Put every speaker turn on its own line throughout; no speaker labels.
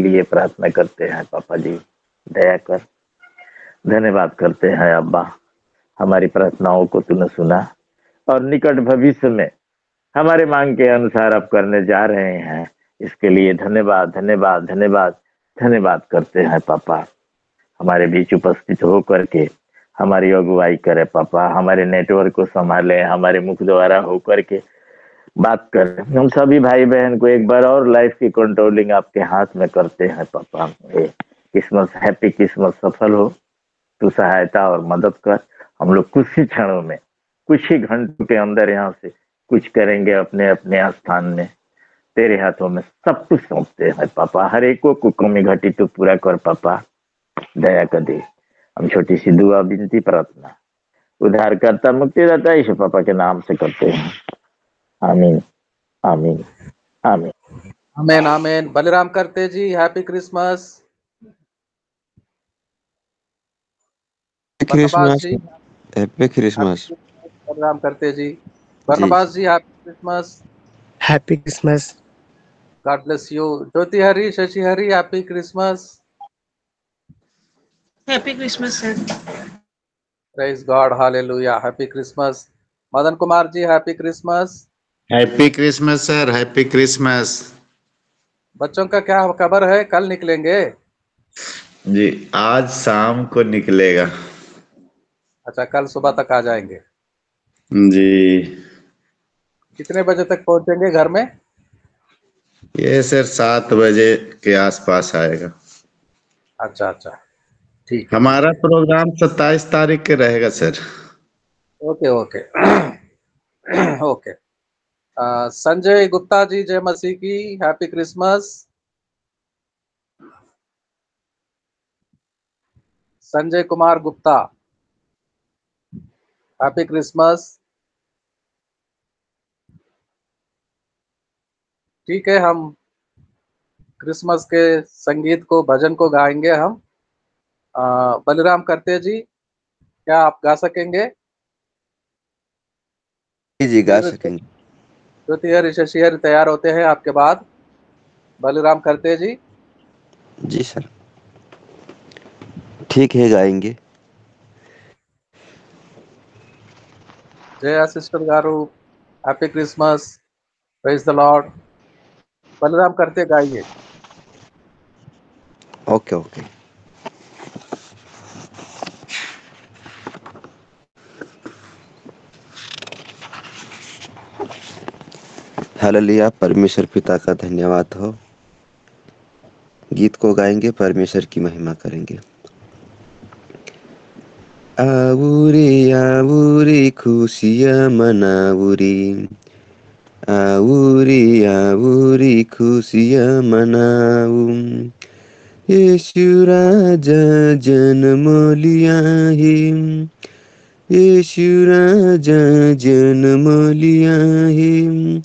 लिए प्रार्थना करते हैं पापा जी, दया कर। धन्यवाद करते हैं अब्बा, हमारी प्रार्थनाओं को तूने सुना और निकट भविष्य में हमारे मांग के अनुसार अब करने जा रहे हैं। इसके लिए धन्यवाद धन्यवाद धन्यवाद धन्यवाद करते हैं पापा। हमारे बीच उपस्थित होकर के हमारी अगुवाई करे पापा, हमारे नेटवर्क को संभाले, हमारे मुख द्वारा होकर के बात करें। हम सभी भाई बहन को एक बार और लाइफ की कंट्रोलिंग आपके हाथ में करते हैं पापा। क्रिसमस, हैप्पी क्रिसमस सफल हो, तू सहायता और मदद कर। हम लोग कुछ ही क्षणों में, कुछ ही घंटों के अंदर यहाँ से कुछ करेंगे अपने अपने स्थान में। तेरे हाथों में सब कुछ सौंपते हैं पापा। हर एक को कमी घटी तो पूरा कर पापा, दया कर दे। हम छोटी सी दुआ विनती प्रार्थना उद्धारकर्ता मुक्तिदाता यीशु पापा के नाम से करते हैं, आमीन आमीन आमीन
आमेन amen. Baliram Karte ji, happy Christmas. Barnabas ji,
happy Christmas.
Baliram Karte ji. Barnabas ji, happy Christmas.
Happy Christmas.
God bless you. Jyoti Hari, Shashi Hari, happy Christmas.
Happy Christmas sir.
Praise God, hallelujah, happy Christmas. Madan Kumar ji, happy Christmas.
Happy Christmas sir, happy Christmas.
बच्चों का क्या खबर है, कल निकलेंगे?
जी आज शाम को निकलेगा।
अच्छा, कल सुबह तक आ जाएंगे।
जी।
कितने बजे तक पहुंचेंगे घर में?
ये सर 7 बजे के आसपास आएगा।
अच्छा अच्छा, ठीक है।
हमारा प्रोग्राम 27 तारीख के रहेगा sir.
Okay okay okay. Sanjay Gupta ji, जय मसीह की, happy Christmas. Sanjay Kumar Gupta, happy Christmas. ठीक है, हम क्रिसमस के संगीत को, भजन को गाएंगे हम। बलिराम करते जी, क्या आप गा सकेंगे?
जी गा सकेंगे।
ज्योति हरी, शशि हरी तैयार होते हैं आपके बाद। बलिराम करते जी।
जी सर, ठीक है, गाएंगे।
जय sister garu, happy Christmas, praise the Lord. Baliram करते गाइए।
Okay okay. हालेलुया, परमेश्वर पिता का धन्यवाद हो। गीत को गाएंगे, परमेश्वर की महिमा करेंगे। आऊरे खुशियाँ मनाऊरे, आऊरे खुशियाँ मनाऊ। यीशु राजा जन्म लिया है, यीशु राजा जन्म लिया है।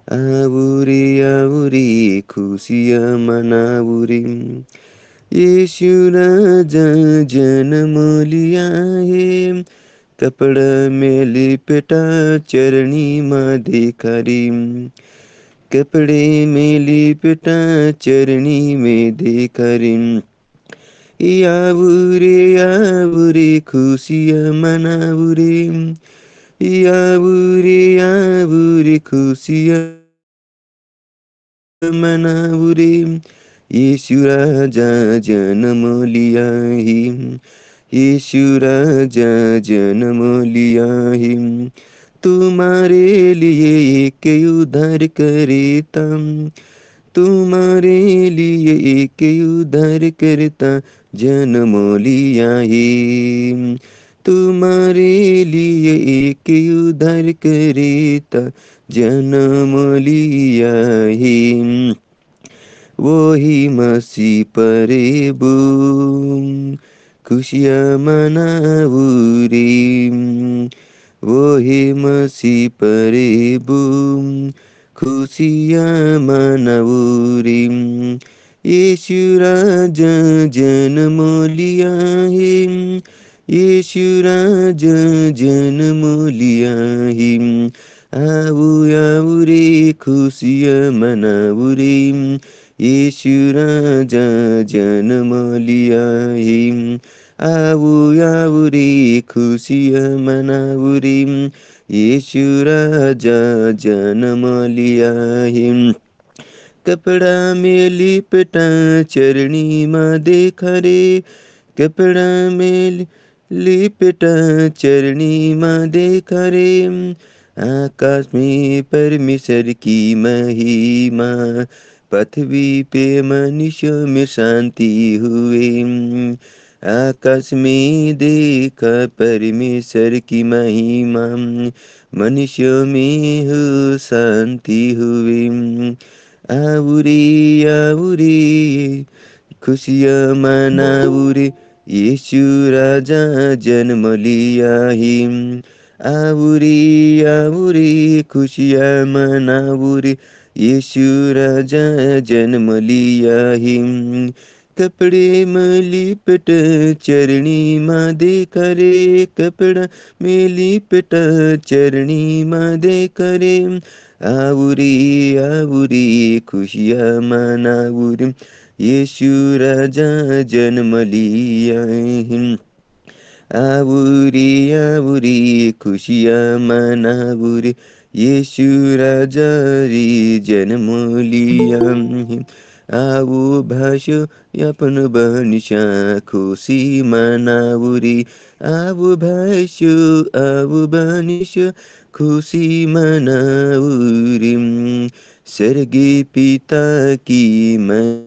आऊरे खुशियाँ मनाऊरे, यीशु राजा जन्म लिया है। कपड़ा में लिपटा चरनी माँ दिखारी, कपड़े में लिपटा चरनी में दिखारी। आऊरे खुशियाँ मनाऊरे, आऊरे खुशियाँ मनाऊरे। यीशु राजा जन्म लिया है, यीशु राजा जन्म लिया है। तुम्हारे लिए एक उद्धार करता, तुम्हारे लिए एक उद्धार करता जन्म लिया है। तुम्हारे लिए एक उद्धार करता जन्म लिया है। वही मसीह प्रभु खुशियाँ मनाऊरे, वही मसीह प्रभु खुशियाँ मनाऊरे। यीशु राजा जन्म लिया है, यीशु राजा जन्म लिया है। आऊरे खुशियाँ मनाऊरे, यीशु राजा जन्म लिया है। आओ आओ रे खुशियाँ मनाओ रे, यीशु राजा जन्म लिया है। कपड़ा में लिपटा चरणी माँ देखा रे, कपड़ा में लिपटा चरणी माँ देखा रे। आकाश में परमेश्वर की महिमा, पृथ्वी पे मनुष्यों में शांति हुए। आकाश में देखा परमेश्वर की महिमा, मनुष्यों में हो शांति हुए। आउरे आउरे खुशियाँ मनाओ रे, यीशु राजा जन्म लिया है। आउरे आउरे खुशियाँ मनाओ रे, यीशु राजा जन्म लिया है। कपड़े में लिपट चरणी माँ देखा रे, कपड़ा में लिपट चरणी माँ देखा रे। आउरी खुशियाँ मनाओ रे, यीशु राजा जन्म लिया है। आउरी खुशियाँ मनाओ रे, यीशु राजा रे जन्म लिया है। आओ भाषो अपन बनिशा खुशी मनाओ रे, आओ भाषो आओ बनिशा खुशी मनाओ रे। स्वर्गीय पिता की महिमा,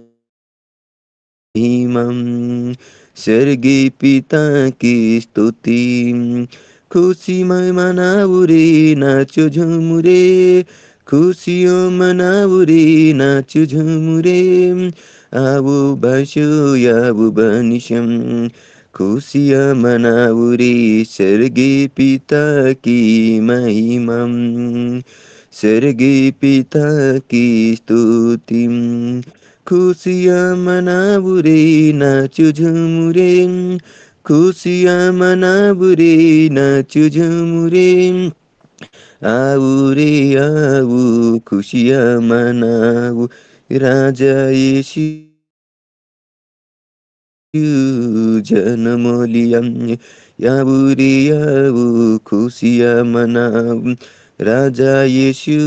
स्वर्गीय पिता की स्तुति, खुशी में मनाओ रे नाचो झूम रे, खुशियों मनाओ रे नाचो झूम रे। आओ भाषो आओ बनिशम खुशियाँ मनाओ रे, स्वर्गीय पिता की महिमा, स्वर्गीय पिता की स्तुति, खुशियाँ मनाओ रे नाचो झूम रे, खुशियाँ मनाओ रे नाचो झूम रे। आओ रे आओ खुशियाँ मनाओ, राजा यीशु जन्म लिया। आओ रे आओ खुशियाँ मनाओ, राजा यीशु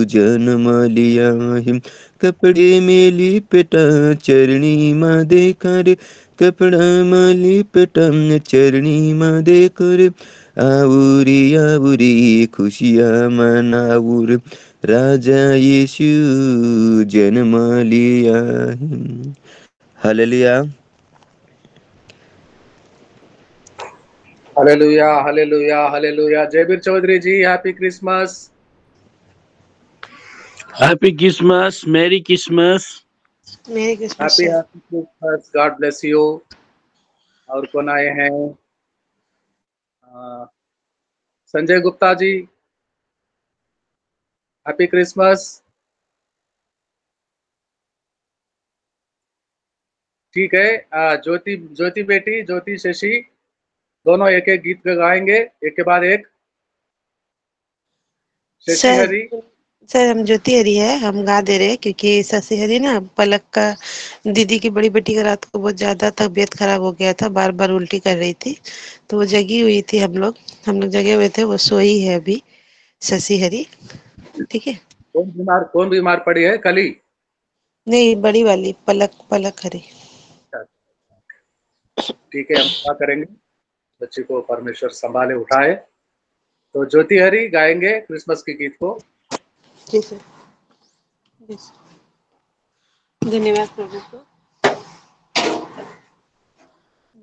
जन्म लिया है। कपड़े में लिपटा चरणी माँ देखा रे, कपड़ा में लिपटा चरणी माँ देखा रे। आओ रे खुशियाँ मनाओ रे, राजा यीशु जन्म लिया है। Hallelujah.
Hallelujah hallelujah hallelujah. Jaibir Chaudhary ji, happy Christmas.
Happy Christmas, merry Christmas.
Merry Christmas
happy happy Christmas, God bless you. और कौन आए हैं? Sanjay Gupta ji, happy Christmas. ठीक है। ज्योति ज्योति बेटी, ज्योति शशि, दोनों एक एक गीत गाएंगे, एक के बाद एक। शशि
सर
हरी,
सर हम ज्योति हरी है, हम गा दे रहे हैं क्योंकि शशि हरी ना पलक का दीदी की बड़ी बेटी का रात को बहुत ज्यादा तबीयत खराब हो गया था, बार बार उल्टी कर रही थी, तो वो जगी हुई थी। हम लोग जगे हुए थे, वो सोई है अभी शशि हरी। ठीक है।
कौन बीमार पड़ी है? कली?
नहीं, बड़ी वाली पलक हरी।
ठीक है, हम क्या करेंगे, बच्ची को परमेश्वर संभाले उठाए। तो ज्योति हरी गाएंगे क्रिसमस के गीत को।
जी सर, धन्यवाद प्रभु को।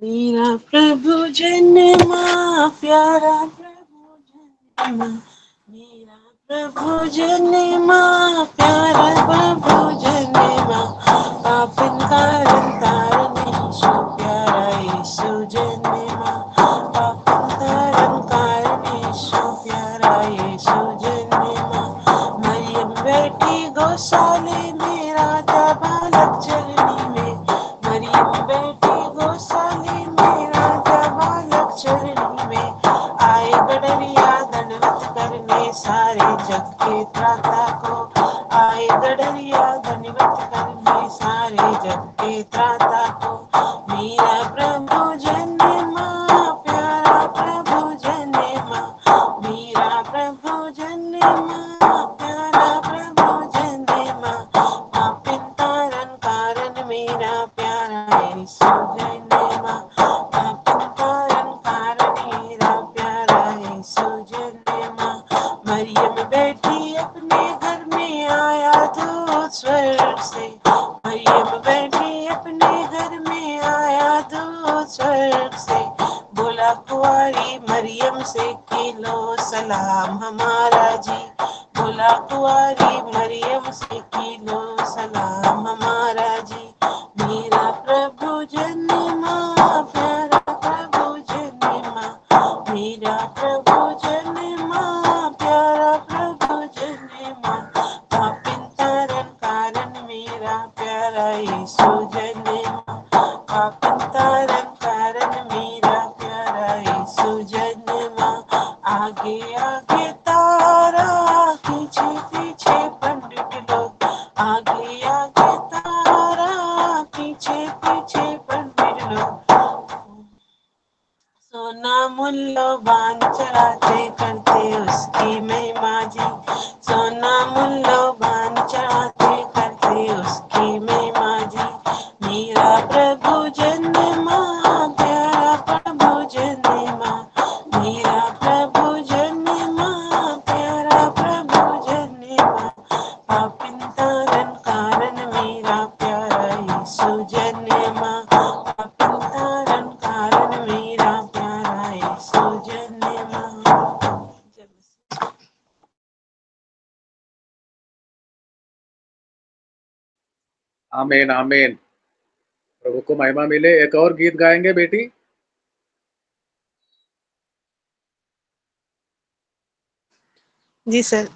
मेरा प्रभु जन्मा, प्यारा प्रभु जन्मा, मेरा प्रभु जन्मा, प्यारा प्रभु जन्मा, पापन कारण तारने यीशु, प्यारा यीशु जन्मा, पापन कारण यीशु, प्यारा यीशु जन्मा। मरियम बैठी गौशाले में, राजा बालक चरनी में, मरियम बैठी गौशाले में, राजा बालक चरनी में, आए गडरिया दंडवत करने सारे जग के त्राता को, आए गडरिया दंडवत करने के त्राता को मेरा प्रभु जन्मा, प्यारा प्रभु जन्मा, मेरा प्रभु जन्मा, प्यारा प्रभु जन्मा, पापिन तारन कारण मेरा प्यारा यीशु जन्मा, पापिन तारन कारण मेरा प्यारा यीशु जन्मा। मरियम बैठी अपने घर में आया दूत स्वर्ग से, मरियम बैठी अपने घर में आया दूत स्वर्ग से, बोला कुंवारी मरियम से कि लो सलाम हमारा जी, बोला कुंवारी मरियम से कि लो सलाम हमारा जी। मेरा प्रभु जन्मा, प्यारा प्रभु जन्मा, मेरा प्रभु जन्मा, प्यारा प्रभु जन्मा, पापिन तारन कारण मेरा प्यारा यीशु जन्मा, पापिन तारन कारण मेरा प्यारा यीशु जन्मा। आगे आगे तारा, पीछे पीछे पंडित लोग, आगे आगे तारा, पीछे पीछे पंडित लोग, सोना मूल्यवान चढ़ाते करते उसकी महिमा जी, सोना मूल्यवान चढ़ाते करते उसकी महिमा जी। मेरा प्रभु जन्मा, प्यारा प्रभु जन्मा, मेरा प्रभु जन्मा, प्यारा प्रभु जन्मा, पापिन तारन कारण मेरा प्यारा यीशु जन्मा, पापिन तारन कारण मेरा प्यारा यीशु जन्मा।
आमीन आमीन। प्रभु को महिमा मिले। एक और गीत गाएंगे बेटी।
जी सर।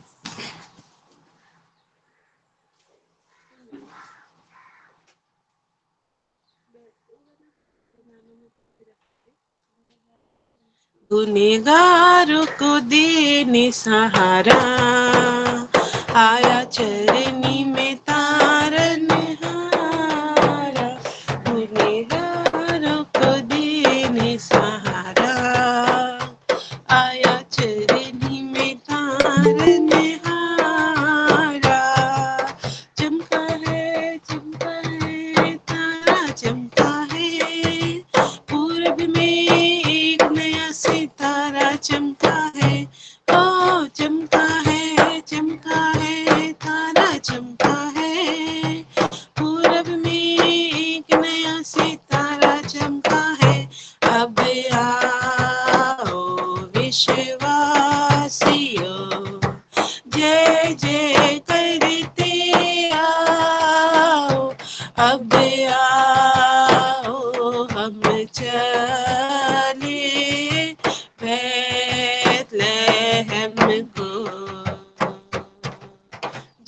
गुनहगारों को देने सहारा, आया चरनी में तारनहारा, गुनहगारों को देने सहारा, आया चरनी में तारनहारा। चमका है तारा चमका है, पूरब में एक नया सितारा चमका है, ओ चमका है तारा चमका है, पूरब में एक नया सितारा चमका है। अब आओ विश्वासियों, जय जय करते आओ, अब आओ हम चले बैतलहम को,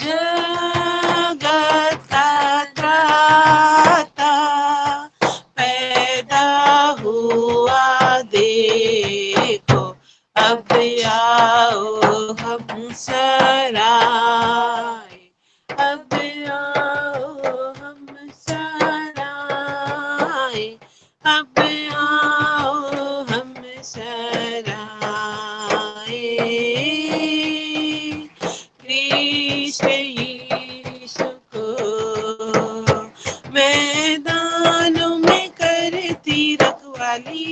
जगत का त्राता पैदा हुआ देखो, अब आओ हम सराय, अब आओ हम सराय, अब आओ हम सराय। कृष्ण यीशु को मैदानों में करती रखवाली,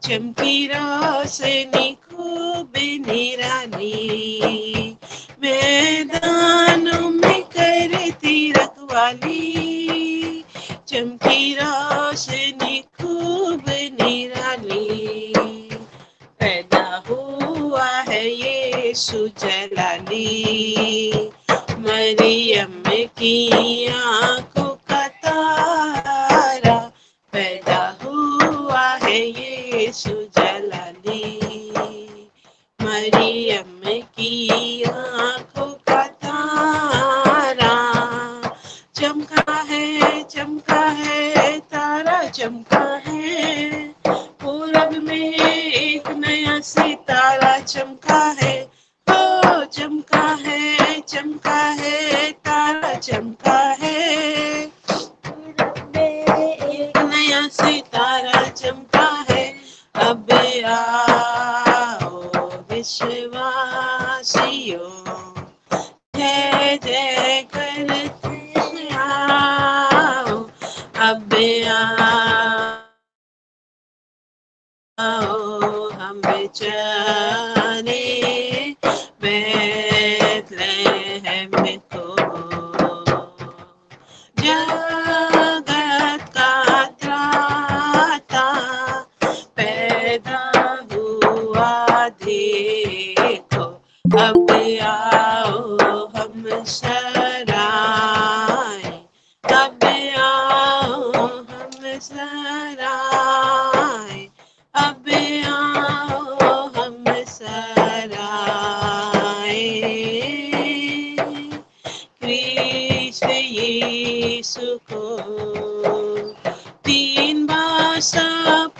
चमकी रोशनी खूब निराली, मैदानों में करती रखवाली, चमकी रोशनी खूब निराली। पैदा हुआ है यीशु जलाली, मरियम की आंखों का तारा, पैदा हुआ है यीशु जलाली, मरियम की आंखों का तारा। चमका है तारा चमका है, पूरब में एक नया सितारा चमका है, ओ चमका है तारा चमका है, सितारा चमका है, अब आओ विश्वासियों, जय जय करते आओ, अब आओ हम चले बैतलहम को, जगत का त्राता पैदा हुआ देखो, अब आओ हम सराय, अब आओ हम सराय, अब आओ हम सराय। कृष्ण यीशु को तीन भाषा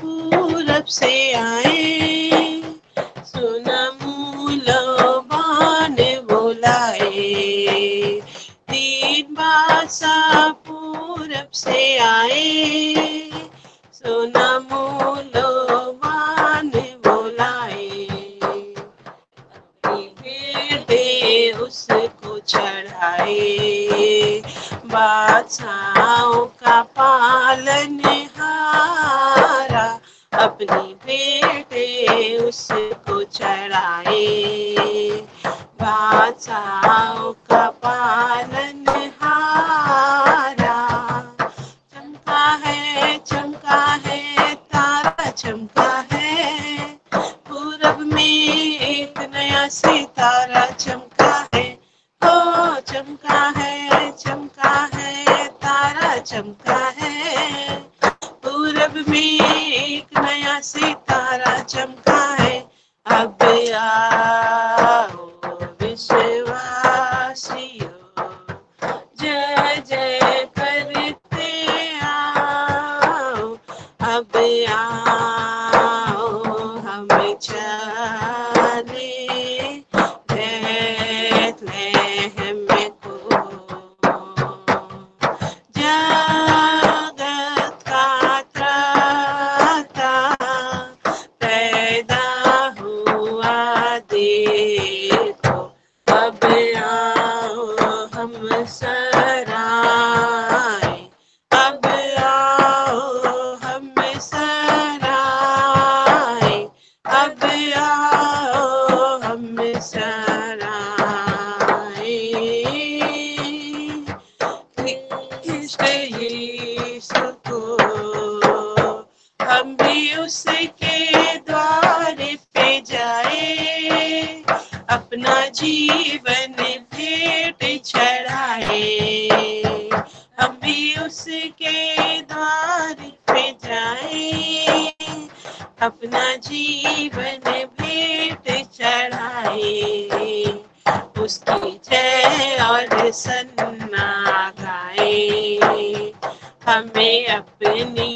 पूरब से आए, सुना मूलवान बुलाए, तीन भाषा पूरब से आए, सुना मूलवान बुलाए, बेटे उसको चढ़ाए, बादशाहों का पालनहारा, अपनी बेटे उसको चढ़ाए, बादशाहों का पालनहारा। चमका है तारा चमका है, पूरब में एक नया सितारा चमका है, ओ चमका है तारा चमका है, पूरब में एक नया सितारा चमका है, अब आओ विश्वासियों, जय जय करते आओ, अब आओ हम चले बैतलहम को, जगत का त्राता पैदा हुआ देखो, अब आओ हम सराय, अब आओ हम सराय, अब आओ हम सराय। कृष्ण यीशु को हम भी उसके द्वार पे जाए, अपना जीवन भेंट चढ़ाए, हम भी उसके द्वार पे जाए, अपना जीवन भेंट चढ़ाए, उसकी जय और सन्ना गाए, हमें अपनी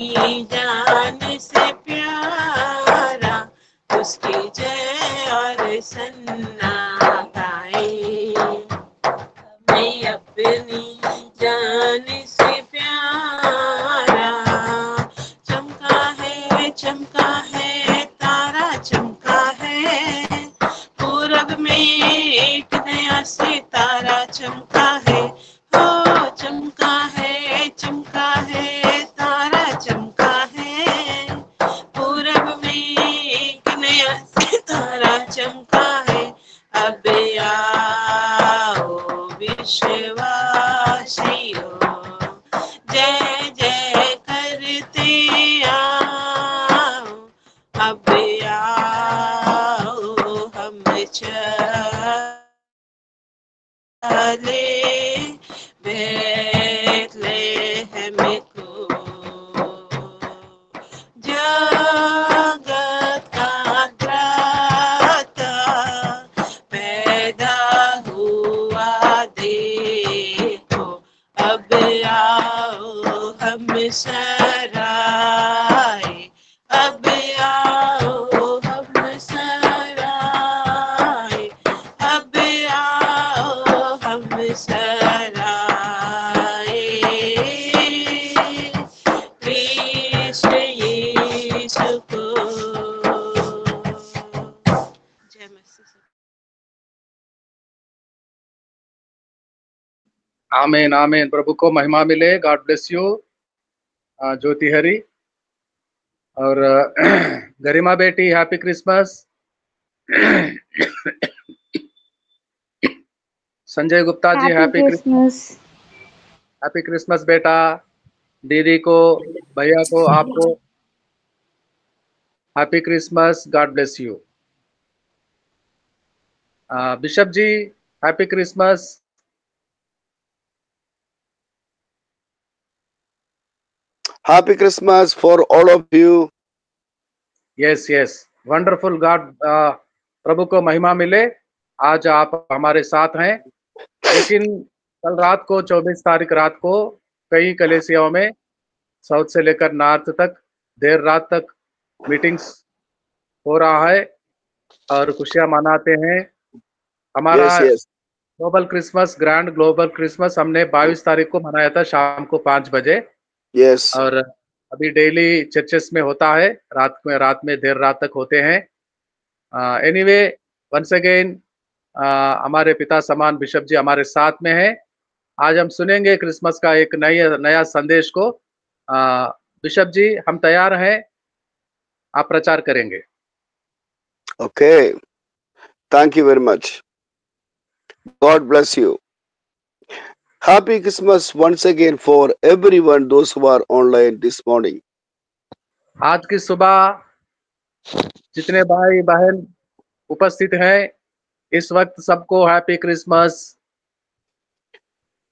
जान से प्यारा, उसकी जय और सन्ना गाए, हमें अपनी जान से प्यारा। चमका है तारा चमका है, पूरब में एक नया सितारा चमका है, हो चमका है तारा चमका है, पूरब में एक नया सितारा चमका है, अब आओ विश्वासियों, जय जय करते आओ, अब आओ हम चले बैतलहम को, जगत का त्राता पैदा हुआ देखो, अब आओ हम सराय, अब आओ हम सराय, अब आओ हम सराय। कृष्ण
आमीन आमीन। प्रभु को महिमा मिले। God bless you Jyoti Hari और गरिमा बेटी, happy Christmas. Sanjay Gupta ji,
happy Christmas.
Happy Christmas बेटा। दीदी को, भैया को, आपको happy Christmas. God bless you. Bishop ji, happy Christmas.
Happy Christmas for all of you.
Yes yes, wonderful. God प्रभु को महिमा मिले। आज आप हमारे साथ हैं, लेकिन कल रात को 24 तारीख रात को कई कलेसियाओं में साउथ से लेकर नॉर्थ तक देर रात तक मीटिंग्स हो रहा है और खुशियां मनाते हैं। हमारा
Yes, yes.
Global Christmas, grand global Christmas हमने 22 तारीख को मनाया था शाम को 5 बजे।
Yes.
और अभी डेली चर्चेस में होता है, रात में देर रात तक होते हैं। एनीवे, वंस अगेन हमारे पिता समान बिशप जी हमारे साथ में है। आज हम सुनेंगे क्रिसमस का एक नया संदेश को। बिशप जी, हम तैयार हैं, आप प्रचार करेंगे।
Okay. Thank you very much. God bless you. Happy Christmas once again for everyone, those who are online this morning.
आज की सुबह जितने भाई बहन उपस्थित हैं इस वक्त, सबको happy Christmas.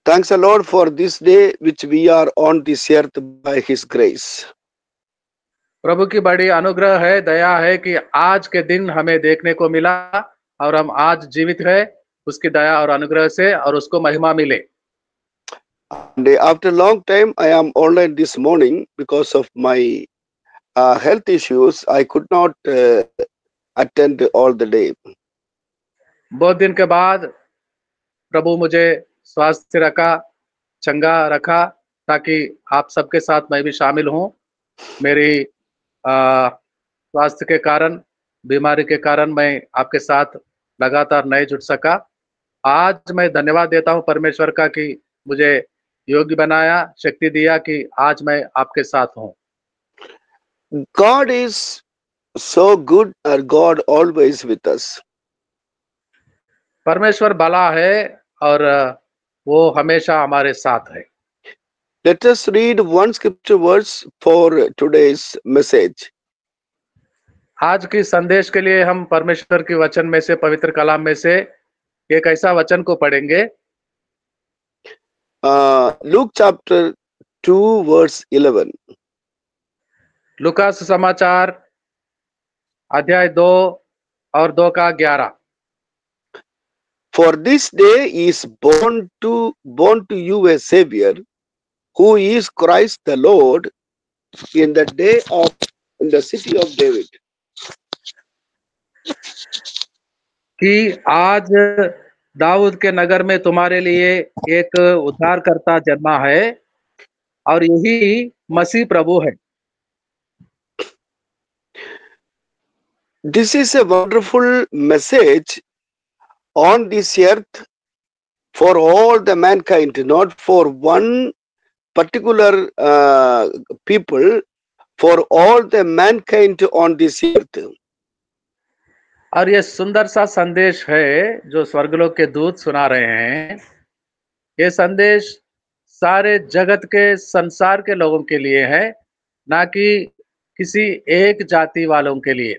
Thanks a Lord for this day which we are on this earth by His grace.
प्रभु की बड़ी अनुग्रह है, दया है कि आज के दिन हमें देखने को मिला और हम आज जीवित है उसकी दया और अनुग्रह से, और उसको महिमा मिले।
And after a long time, I am online this morning because of my health issues. I could not attend all the day.
बहुत दिन के बाद प्रभु मुझे स्वास्थ्य रखा, चंगा रखा, ताकि आप सबके साथ मैं भी शामिल हूँ। मेरी स्वास्थ्य के कारण, बीमारी के कारण मैं आपके साथ लगातार नहीं जुड़ सका। आज मैं धन्यवाद देता हूँ परमेश्वर का कि मुझे योग्य बनाया, शक्ति दिया कि आज मैं आपके साथ हूँ।
God is so good, and God always with us.
परमेश्वर भला है और वो हमेशा हमारे साथ है।
Let us read one scripture verse for today's message.
आज की संदेश के लिए हम परमेश्वर के वचन में से, पवित्र कलाम में से एक ऐसा वचन को पढ़ेंगे।
Luke chapter 2 verse 11.
लूका समाचार अध्याय 2 और 2 का 11।
For this day is born to you a Savior, who is Christ the Lord, in the city of David.
कि आज दाऊद के नगर में तुम्हारे लिए एक उद्धारकर्ता जन्मा है और यही मसीह प्रभु है।
This is a wonderful message on this earth for all the mankind, not for one particular people, for all the mankind on this earth.
और ये सुंदर सा संदेश है जो स्वर्गलोक के दूत सुना रहे हैं। ये संदेश सारे जगत के, संसार के लोगों के लिए है, ना कि किसी एक जाति वालों के लिए।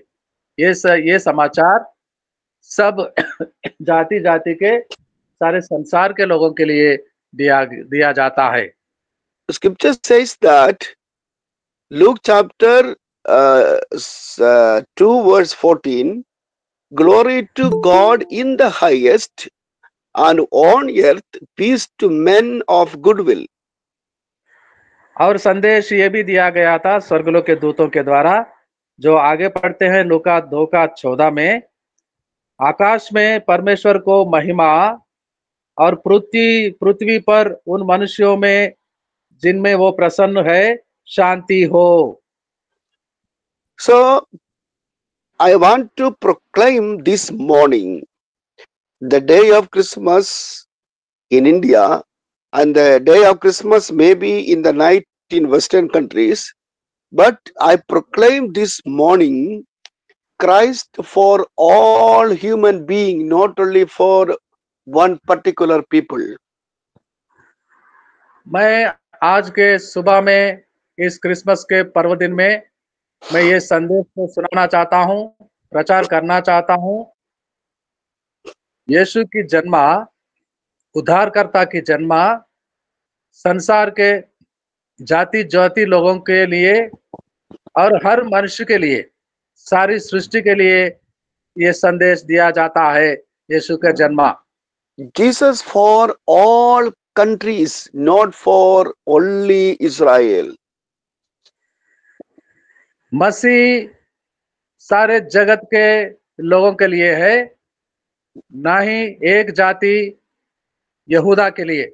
ये समाचार सब जाति जाति के, सारे संसार के लोगों के लिए दिया जाता है।
Scripture says that Luke chapter 2 verse 14, glory to God in the highest, and on earth peace to men of goodwill.
और संदेश ये भी दिया गया था स्वर्गलोक के दूतों के द्वारा, जो आगे पढ़ते हैं लूका 2 का 14 में, आकाश में परमेश्वर को महिमा और पृथ्वी पर उन मनुष्यों में जिनमें वो प्रसन्न है शांति हो।
So I want to proclaim this morning, the day of Christmas in India, and the day of Christmas may be in the night in Western countries, but I proclaim this morning Christ for all human being, not only for one particular people.
मैं आज के सुबह में इस Christmas के पर्व दिन में मैं ये संदेश को सुनाना चाहता हूँ, प्रचार करना चाहता हूँ। यीशु की जन्मा, उद्धारकर्ता की जन्मा संसार के जाति जाति लोगों के लिए और हर मनुष्य के लिए, सारी सृष्टि के लिए ये संदेश दिया जाता है। यीशु का जन्मा
Jesus for all countries, not for only Israel.
मसीह सारे जगत के लोगों के लिए है, ना ही एक जाति यहूदा के लिए।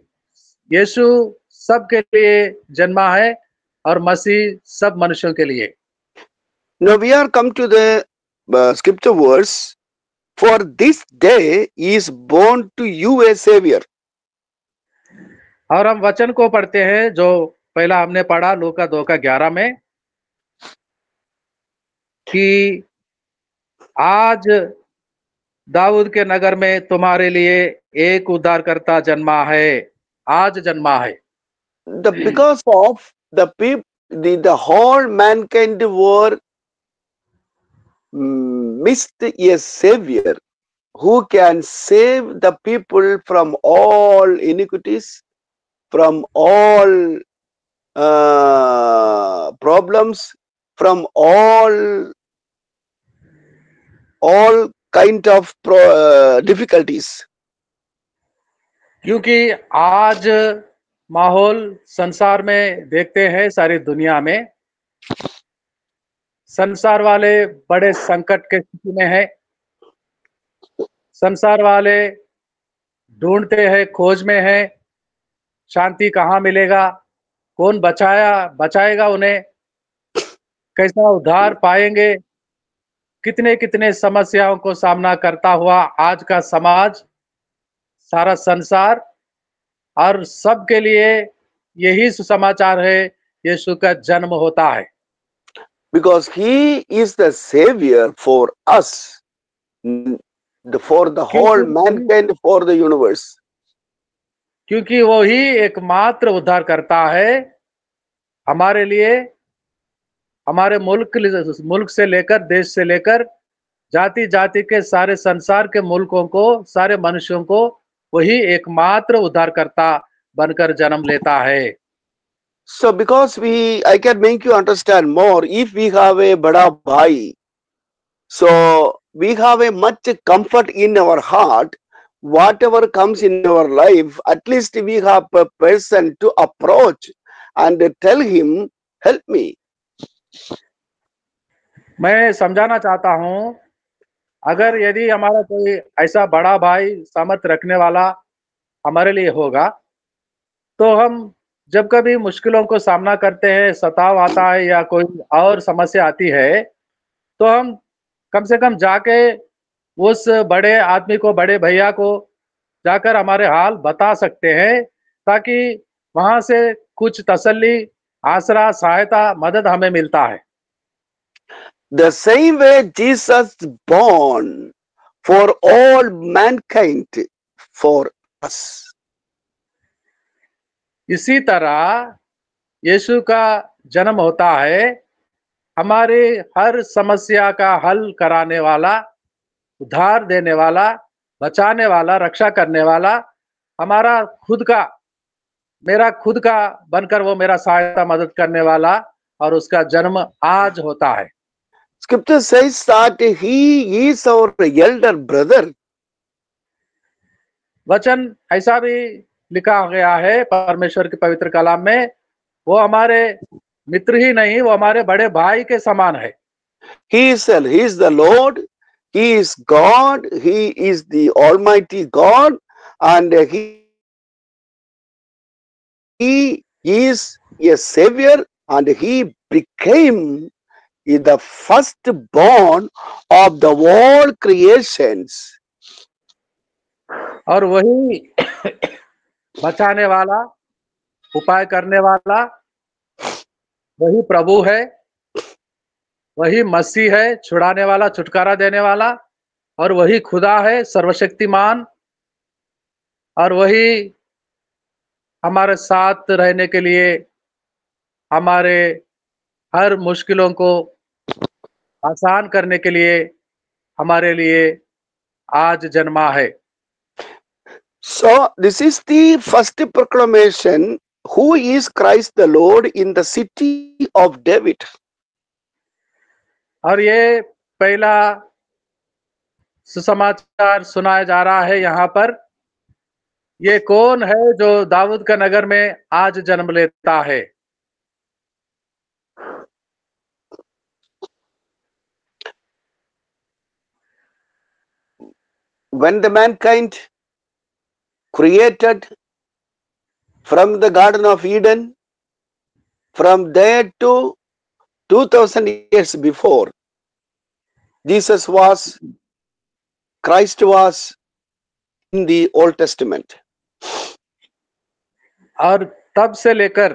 यीशु सबके लिए जन्मा है और मसीह सब मनुष्यों के लिए।
Now we are come to the scripture verse. For this day is born to you a savior.
और हम वचन को पढ़ते हैं जो पहला हमने पढ़ा लूका 2:11 में कि आज दाऊद के नगर में तुम्हारे लिए एक उद्धारकर्ता जन्मा है, आज जन्मा है।
Because of the people, the whole mankind were missed a savior who can save the people from all iniquities, from all problems, from all kind of difficulties.
क्योंकि आज माहौल संसार में देखते हैं, सारी दुनिया में संसार वाले बड़े संकट के स्थिति में है। संसार वाले ढूंढते हैं, खोज में है, शांति कहाँ मिलेगा, कौन बचाएगा उन्हें, कैसा उद्धार पाएंगे। कितने कितने समस्याओं को सामना करता हुआ आज का समाज, सारा संसार, और सबके लिए यही सुसमाचार है, यीशु का जन्म होता है।
Because he is the savior for us, for the whole mankind, for the universe.
क्योंकि वो ही एकमात्र उद्धार करता है हमारे लिए, हमारे मुल्क से लेकर, देश से लेकर, जाति जाति के सारे संसार के मुल्कों को, सारे मनुष्यों को वही एकमात्र उद्धारकर्ता बनकर जन्म लेता है।
So because I can make you understand more, if we have a bada bhai, so we have a much comfort in our heart. Whatever comes in our life, at least we have a person to approach and tell him, help me.
मैं समझाना चाहता हूँ, अगर यदि हमारा कोई ऐसा बड़ा भाई सामर्थ रखने वाला हमारे लिए होगा, तो हम जब कभी मुश्किलों को सामना करते हैं, सताव आता है या कोई और समस्या आती है, तो हम कम से कम जाके उस बड़े आदमी को, बड़े भैया को जाकर हमारे हाल बता सकते हैं, ताकि वहां से कुछ तसल्ली, आसरा, सहायता, मदद हमें मिलता है।
The same way Jesus born for all mankind, for us.
इसी तरह यीशु का जन्म होता है हमारे हर समस्या का हल कराने वाला, उद्धार देने वाला, बचाने वाला, रक्षा करने वाला, हमारा खुद का, मेरा खुद का बनकर वो मेरा सहायता मदद करने वाला, और उसका जन्म आज होता है।
Scripture says that he is our elder brother.
वचन ऐसा भी लिखा गया है परमेश्वर के पवित्र कलाम में, वो हमारे मित्र ही नहीं, वो हमारे बड़े भाई के समान है।
He is the Lord, he is God, he is the Almighty God, and he is a savior, and he became the firstborn of the world creations.
और वही बचाने वाला, उपाय करने वाला वही प्रभु है, वही मसीह है, छुड़ाने वाला, छुटकारा देने वाला, और वही खुदा है, सर्वशक्तिमान, और वही हमारे साथ रहने के लिए, हमारे हर मुश्किलों को आसान करने के लिए हमारे लिए आज जन्मा है।
So this is the first proclamation. Who is Christ the Lord in the city of David?
और ये पहला सुसमाचार सुनाया जा रहा है यहाँ पर। ये कौन है जो दाऊद का नगर में आज जन्म लेता है?
When the mankind created from the Garden of Eden, from there to 2000 years before, Christ was in the Old Testament.
और तब से लेकर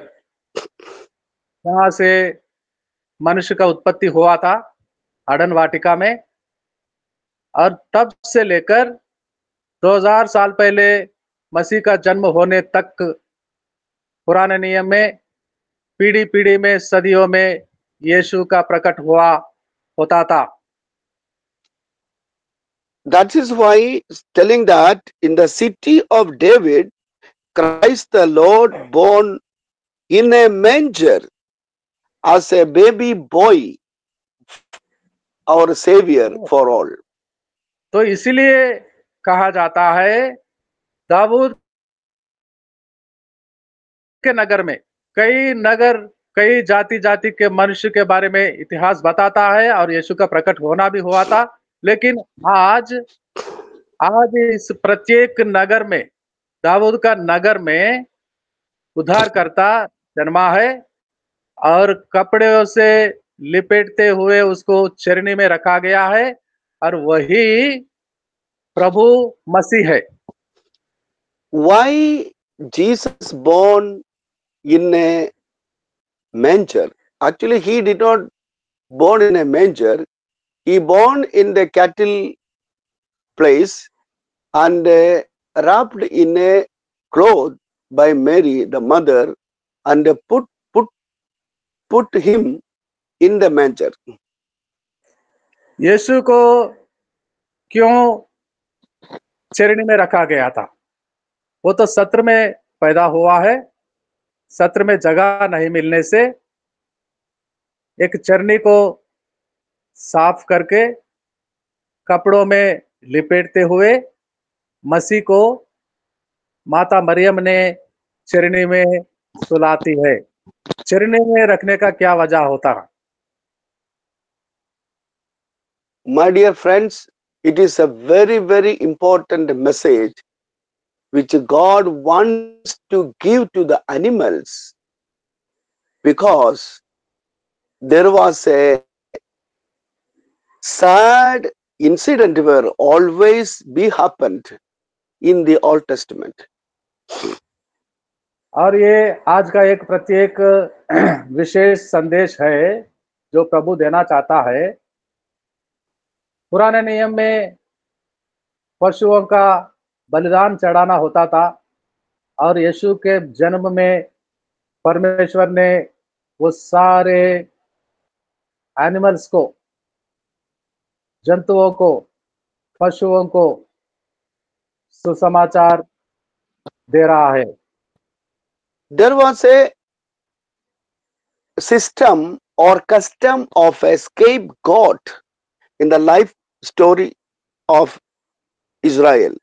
जहाँ से मनुष्य का उत्पत्ति हुआ था अदन वाटिका में, और तब से लेकर 2000 साल पहले मसीह का जन्म होने तक पुराने नियम में पीढ़ी पीढ़ी में सदियों में यीशु का प्रकट हुआ होता था।
That is why telling that in the city of David, Christ the Lord born in a manger as a baby boy, our savior for all.
तो इसीलिए कहा जाता है दाऊद के नगर में, कई जाति जाति के मनुष्य के बारे में इतिहास बताता है और यीशु का प्रकट होना भी हुआ था, लेकिन आज इस प्रत्येक नगर में, दाऊद का नगर में उद्धारकर्ता जन्मा है और कपड़ों से लिपेटते हुए उसको चरनी में रखा गया है, और वही प्रभु मसीह है।
Why Jesus born in a manger? Actually, he did not born in a manger. He born in the cattle place and wrapped in a cloth by Mary, the mother, and put him in the manger.
यीशु को क्यों चरनी में रखा गया था? वो तो सत्र में पैदा हुआ है। सत्र में जगह नहीं मिलने से एक चरनी को साफ करके कपड़ों में लिपेटते हुए मसीह को माता मरियम ने चरनी में सुलाती है। चरनी में रखने का क्या वजह होता?
My dear friends, it is a very, very important message which God wants to give to the animals, because there was a sad incident where always be happened in the Old Testament.
और ये आज का एक प्रत्येक विशेष संदेश है जो प्रभु देना चाहता है। पुराने नियम में पशुओं का बलिदान चढ़ाना होता था, और यीशु के जन्म में परमेश्वर ने वो सारे एनिमल्स को, जंतुओं को, पशुओं को सुसमाचार दे रहा है।
There was a system or custom of a scapegoat in the life story of Israel.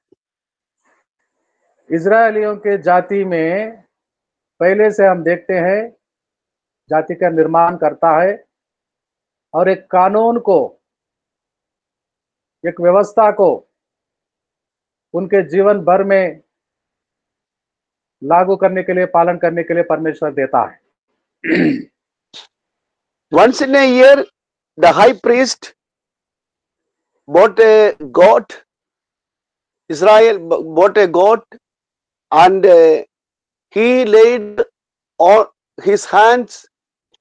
इजरायलियों के जाति में पहले से हम देखते हैं जाति का निर्माण करता है और एक कानून को, एक व्यवस्था को उनके जीवन भर में लागू करने के लिए, पालन करने के लिए परमेश्वर देता है।
Once in a year, the high priest bought a goat. Israel bought a goat and he laid all his hands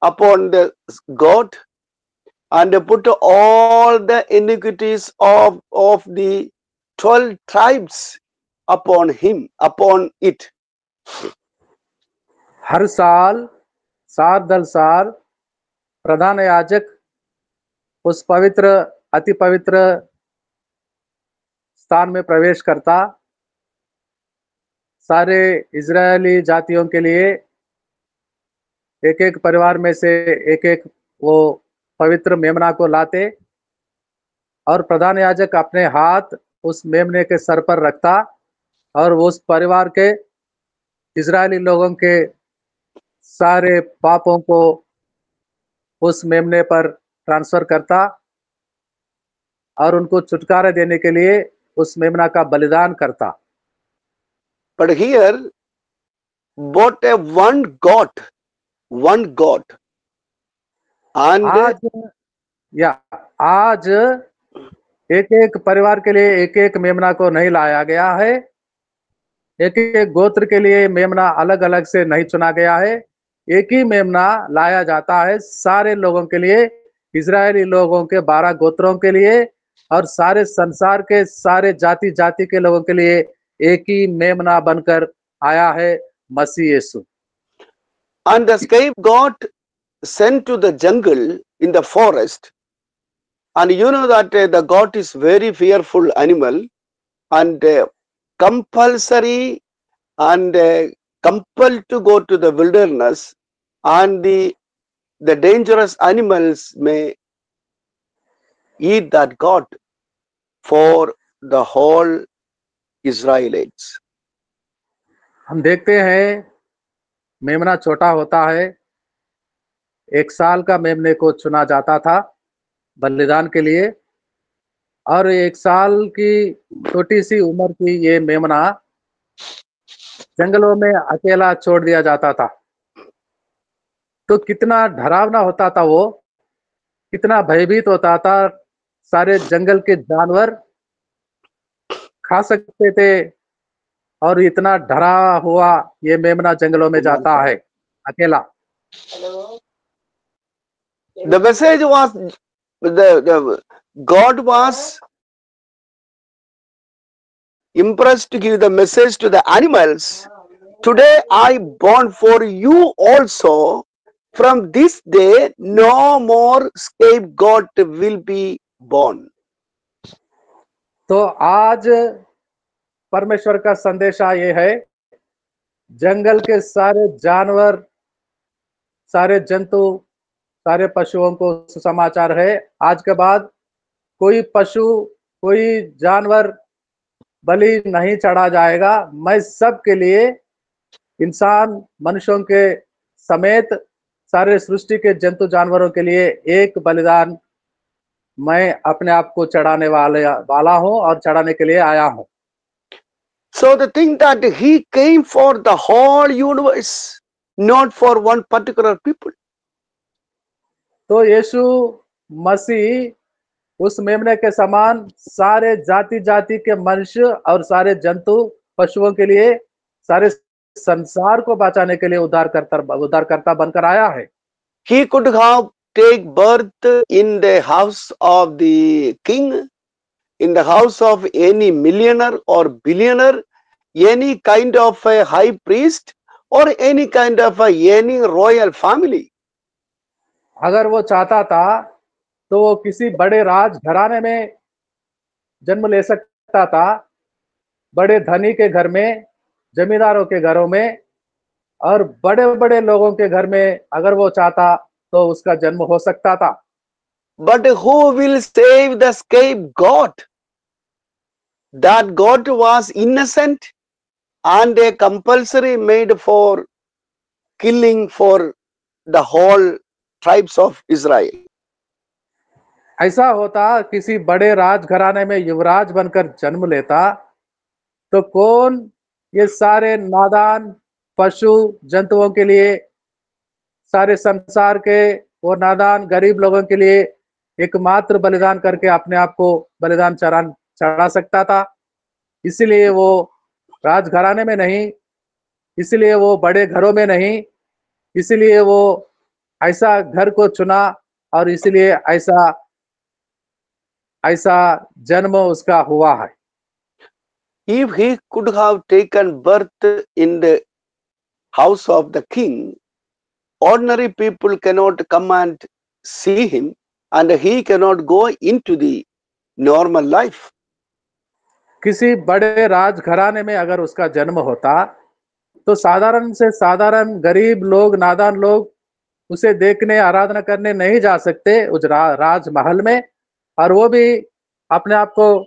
upon the God and put all the iniquities of the 12 tribes upon him, upon it.
हर साल सात दल साल प्रधान याजक उस पवित्र अति पवित्र स्थान में प्रवेश करता, सारे इजरायली जातियों के लिए एक एक परिवार में से एक एक वो पवित्र मेमना को लाते और प्रधान याजक अपने हाथ उस मेमने के सर पर रखता और उस परिवार के इजरायली लोगों के सारे पापों को उस मेमने पर ट्रांसफर करता और उनको छुटकारा देने के लिए उस मेमना का बलिदान करता।
But here, what a one God. And
आज एक एक परिवार के लिए एक एक मेमना को नहीं लाया गया है, एक एक गोत्र के लिए मेमना अलग अलग से नहीं चुना गया है, एक ही मेमना लाया जाता है सारे लोगों के लिए, इजरायली लोगों के 12 गोत्रों के लिए और सारे संसार के सारे जाति जाति के लोगों के लिए एक ही मेमना बनकर आया है, मसीह यीशु।
And the scapegoat sent to the jungle in the forest, and you know that the goat is very fearful animal and compulsory and compelled to go to the wilderness, and the dangerous animals may eat that goat for the whole Israelites.
हम देखते हैं मेमना छोटा होता है, 1 साल का मेमने को चुना जाता था बलिदान के लिए और 1 साल की छोटी सी उम्र की ये मेमना जंगलों में अकेला छोड़ दिया जाता था। तो कितना डरावना होता था वो, कितना भयभीत होता था, सारे जंगल के जानवर खा सकते थे और इतना डरा हुआ ये मेमना जंगलों में जाता है अकेला।
The message was the God was impressed to give the message to the animals. Today I born for you also. From this day no more scapegoat will be born.
तो आज परमेश्वर का संदेशा ये है, जंगल के सारे जानवर, सारे जंतु, सारे पशुओं को सुसमाचार है, आज के बाद कोई पशु, कोई जानवर बलि नहीं चढ़ा जाएगा। मैं सबके लिए, इंसान मनुष्यों के समेत सारे सृष्टि के जंतु जानवरों के लिए एक बलिदान मैं अपने आप को चढ़ाने वाला हूं और चढ़ाने के लिए आया हूं।
So the thing that he came for the whole universe, not for one particular people.
तो यीशु मसीह उस मेमने के समान सारे जाति जाति के मनुष्य और सारे जंतु पशुओं के लिए, सारे संसार को बचाने के लिए उद्धारकर्ता बनकर आया है।
He could have take birth in the house of the king, in the house of any millionaire or billionaire, any kind of a high priest or any kind of any royal family.
अगर वो चाहता था तो वो किसी बड़े राज घराने में जन्म ले सकता था, बड़े धनी के घर में, जमींदारों के घरों में और बड़े बड़े लोगों के घर में अगर वो चाहता तो उसका जन्म हो सकता था।
But who will save the scapegoat? That God was innocent and a compulsory made for killing for the whole tribes of Israel.
ऐसा होता किसी बड़े राज घराने में युवराज बनकर जन्म लेता तो कौन ये सारे नादान पशु जंतुओं के लिए, सारे संसार के वो नादान गरीब लोगों के लिए एकमात्र बलिदान करके अपने आप को बलिदान चढ़ा सकता था। इसीलिए वो राजघराने में नहीं, इसलिए वो बड़े घरों में नहीं, इसलिए वो ऐसा घर को चुना और इसलिए ऐसा ऐसा जन्म उसका हुआ है।
If he could have taken birth in the house of the king, ordinary people cannot come and see him, and he cannot go into the normal life.
किसी बड़े राज घराने में अगर उसका जन्म होता तो साधारण से साधारण गरीब लोग, नादान लोग उसे देखने, आराधना करने नहीं जा सकते उस राजमहल में, और वो भी अपने आप को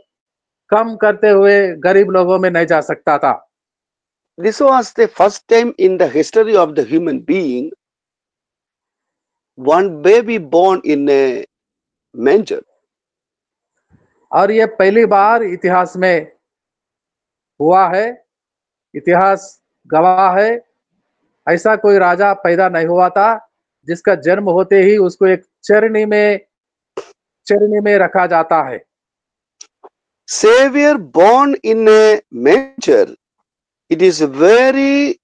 कम करते हुए गरीब लोगों में नहीं जा सकता था।
This was the first time in the history of the human being, one baby born in a manger.
और ये पहली बार इतिहास में हुआ है, इतिहास गवाह है, ऐसा कोई राजा पैदा नहीं हुआ था जिसका जन्म होते ही उसको एक चरनी में रखा जाता है।
Savior born in a manger, it is very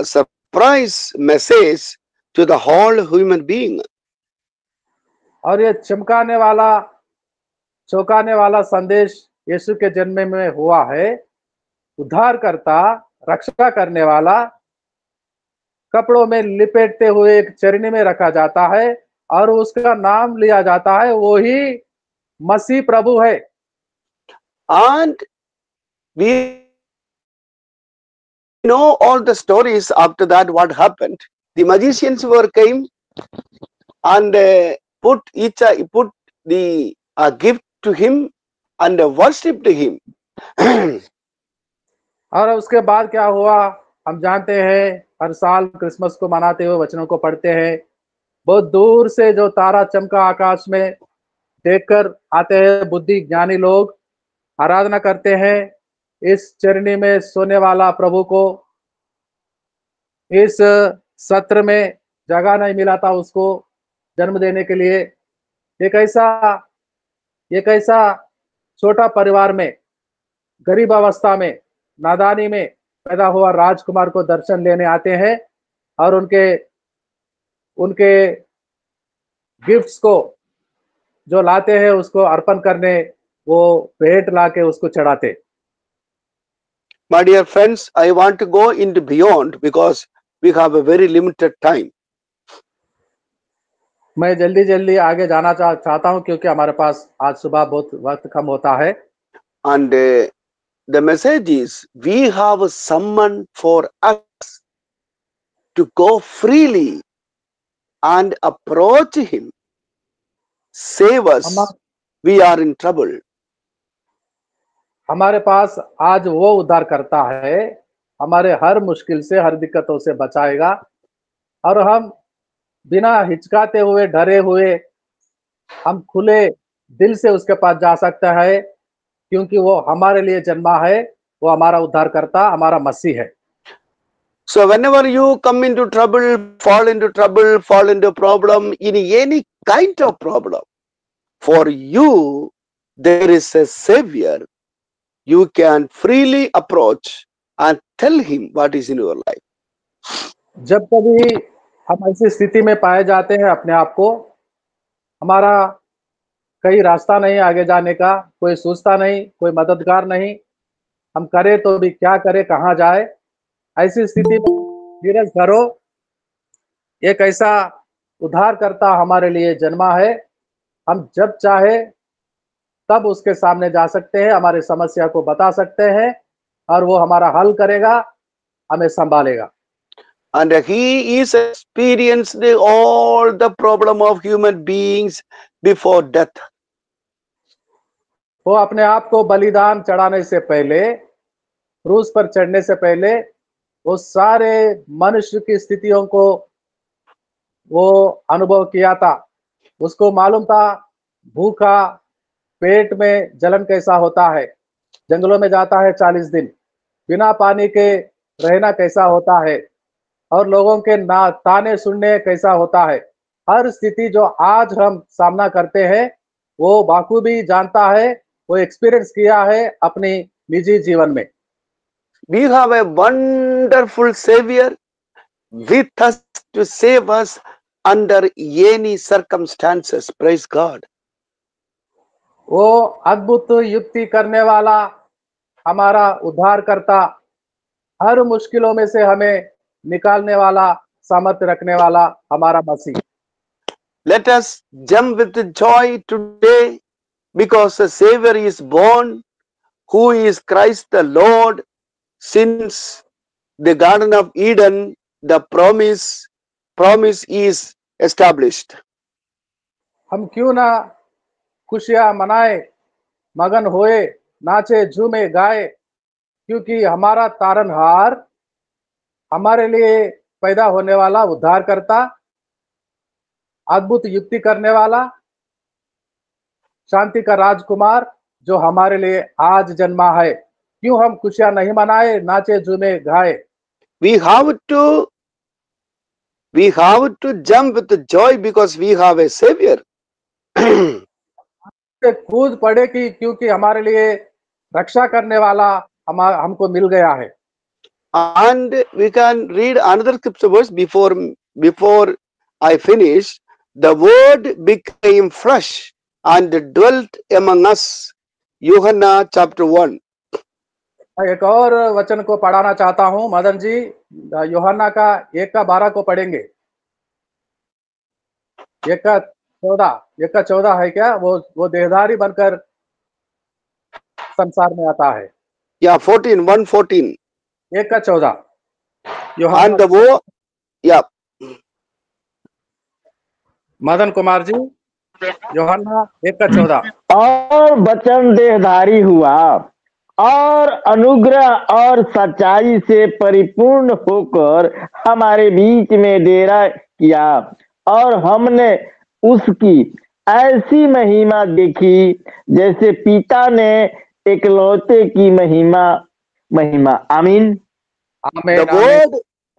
surprise message to the whole human being.
और ये चौंकाने वाला संदेश यीशु के जन्म में हुआ है। उद्धारकर्ता, रक्षा करने वाला कपड़ों में लिपेटते हुए एक चरनी में रखा जाता है और उसका नाम लिया जाता है, वो ही मसीह प्रभु है।
And we know all the stories after that, what happened. The magicians came and put the gift to him and worshipped him.
और उसके बाद क्या हुआ हम जानते हैं। हर साल क्रिसमस को मनाते हुए वचनों को पढ़ते हैं। बहुत दूर से जो तारा चमका आकाश में देखकर आते हैं बुद्धि ज्ञानी लोग, आराधना करते हैं। इस चरनी में सोने वाला प्रभु को इस सत्र में जगह नहीं मिला था उसको जन्म देने के लिए। एक ऐसा छोटा परिवार में, गरीब अवस्था में, नादानी में पैदा हुआ राजकुमार को दर्शन लेने आते हैं और उनके गिफ्ट्स को जो लाते हैं उसको अर्पण करने वो भेंट लाके उसको चढ़ाते।
My dear friends, I want to go into beyond because we have a very limited time.
मैं जल्दी आगे जाना चाहता हूं क्योंकि हमारे पास आज सुबह बहुत वक्त कम होता है।
And the message is, we have someone for us to go freely and approach him, save us, we are in trouble.
हमारे पास आज वो उद्धार करता है, हमारे हर मुश्किल से, हर दिक्कतों से बचाएगा और हम बिना हिचकाते हुए, डरे हुए, हम खुले दिल से उसके पास जा सकता है क्योंकि वो हमारे लिए जन्मा है, वो हमारा उद्धार करता, हमारा मसीह है।
So whenever you come into trouble, fall into problem, in any kind of problem, for you there is a savior. You can freely approach and tell him what is in your life.
जब कभी हम ऐसी स्थिति में पाए जाते हैं अपने आप को, हमारा कहीं रास्ता नहीं आगे जाने का, कोई सोचता नहीं, कोई मददगार नहीं, हम करें तो भी क्या करें, कहाँ जाए, ऐसी स्थिति में धीरज धरो, एक ऐसा उद्धारकर्ता हमारे लिए जन्मा है। हम जब चाहे तब उसके सामने जा सकते हैं, हमारी समस्या को बता सकते हैं और वो हमारा हल करेगा, हमें संभालेगा।
And he is experienced all the problem of human beings before death.
वो अपने आप को बलिदान चढ़ाने से पहले, क्रूस पर चढ़ने से पहले, वो सारे मनुष्य की स्थितियों को वो अनुभव किया था। उसको मालूम था भूखा, पेट में जलन कैसा होता है, जंगलों में जाता है 40 दिन, बिना पानी के रहना कैसा होता है और लोगों के ताने सुनने कैसा होता है। हर स्थिति जो आज हम सामना करते हैं वो बाखूबी जानता है, वो एक्सपीरियंस किया है अपनी निजी जीवन में।
we have a wonderful Savior with us to save us under any circumstances. Praise God.
वो अद्भुत युक्ति करने वाला हमारा उद्धार करता, हर मुश्किलों में से हमें निकालने वाला, सामर्थ्य रखने वाला हमारा मसीह।
Let us jump with joy today because the Savior is born, who is Christ the Lord. Since the Garden of Eden, the promise is established.
हम क्यों ना खुशियां मनाए, मगन होए, नाचे झूमे गाए, क्योंकि हमारा तारनहार, हमारे लिए पैदा होने वाला उद्धार करता, अद्भुत युक्ति करने वाला, शांति का राजकुमार जो हमारे लिए आज जन्मा है, क्यों हम खुशियां नहीं मनाए, नाचे झूमे गाए।
We have to jump with joy because we have a Savior.
कूद पड़े कि क्योंकि हमारे लिए रक्षा करने वाला हमको मिल गया है।
And we can read another scripture verse before I finish. The word became flesh and dwelt among us. Yohanna chapter 1.
एक और वचन को पढ़ाना चाहता हूं मदन जी, यूहन्ना का 1:12 को पढ़ेंगे। 1:14 है क्या? वो देहधारी बनकर संसार में आता है।
Yeah, 1:14.
1:14
And the word, yeah.
Madan Kumar जी, यूहन्ना 1:14।
और वचन देहधारी हुआ और अनुग्रह और सच्चाई से परिपूर्ण होकर हमारे बीच में डेरा किया, और हमने उसकी ऐसी महिमा देखी जैसे पिता ने एकलौते की महिमा। आमीन।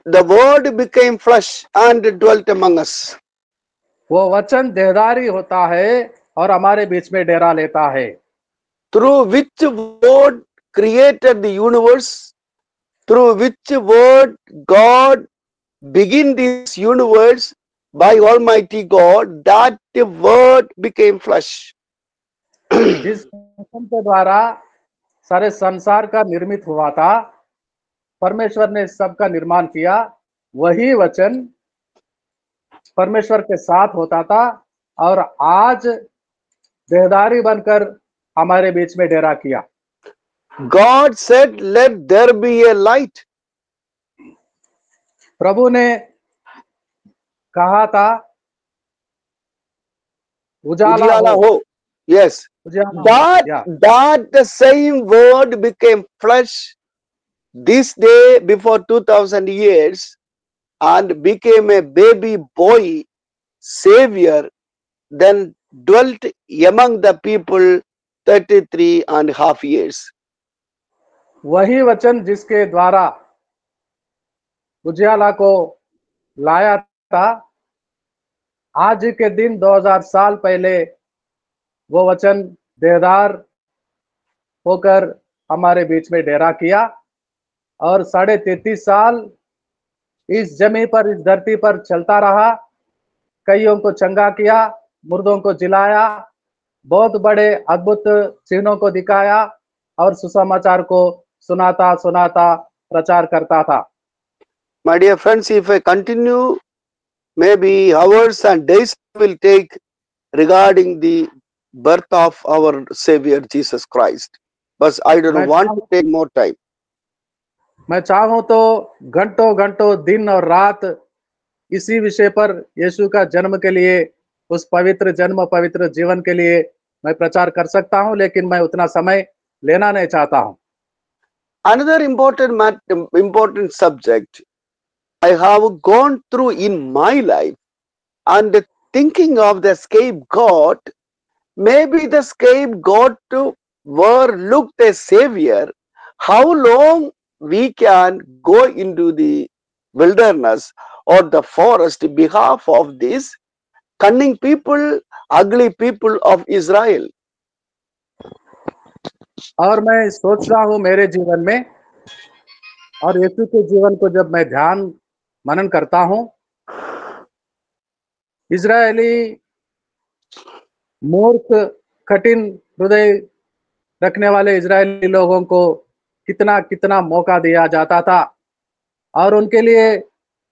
The word became flesh and dwelt among us.
वो वचन देहधारी होता है और हमारे बीच में डेरा लेता है।
Through which word created the universe, through which word God began this universe by Almighty God, that the word became flesh.
जिस वचन के द्वारा सारे संसार का निर्मित हुआ था, परमेश्वर ने सबका निर्माण किया, वही वचन परमेश्वर के साथ होता था और आज देहधारी बनकर हमारे बीच में डेरा किया।
God said, "Let there be a light."
प्रभु ने कहा था उजाला हो।
Yes. That the same word became flesh this day before 2000 years and became a baby boy Savior, then dwelt among the people 33.5 years.
वही वचन जिसके द्वारा उजियाला को लाया था, आज के दिन 2000 साल पहले वो वचन देहदार होकर हमारे बीच में डेरा किया और 33.5 साल इस जमीन पर, इस धरती पर चलता रहा। कईयों को चंगा किया, मुर्दों को जिलाया, बहुत बड़े अद्भुत चिन्हों को दिखाया और सुसमाचार को सुनाता प्रचार करता था।
My dear friends, if I continue, maybe hours and days will take regarding the birth of our Savior Jesus Christ. But I don't want to take more time.
मैं चाहूं तो घंटों दिन और रात इसी विषय पर, यीशु का जन्म के लिए, उस पवित्र जन्म, पवित्र जीवन के लिए मैं प्रचार कर सकता हूं, लेकिन मैं उतना समय लेना नहीं चाहता हूं।
Another important subject I have gone through in my life, and thinking of the scapegoat, maybe the scapegoat were looked a Savior. How long we can go into the wilderness or the forest in behalf of these cunning people, ugly people of Israel?
और मैं सोच रहा हूं मेरे जीवन में और यीशु के जीवन को जब मैं ध्यान मनन करता हूँ, इजरायली मूर्ख कठिन हृदय रखने वाले इजरायली लोगों को कितना कितना मौका दिया जाता था और उनके लिए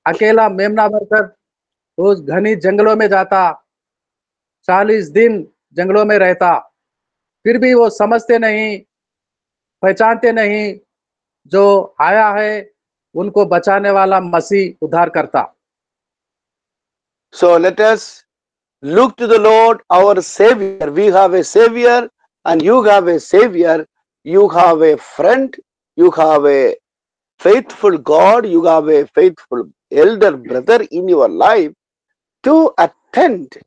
अकेला मेमना बनकर उस घनी जंगलों में जाता, 40 दिन जंगलों में रहता, फिर भी वो समझते नहीं, पहचानते नहीं जो आया है उनको बचाने वाला मसीह उद्धार करता।
So let us look to the Lord, our Savior. We have a Savior, and you have a Savior. You have a friend. You have a faithful God. You have a faithful elder brother in your life to attend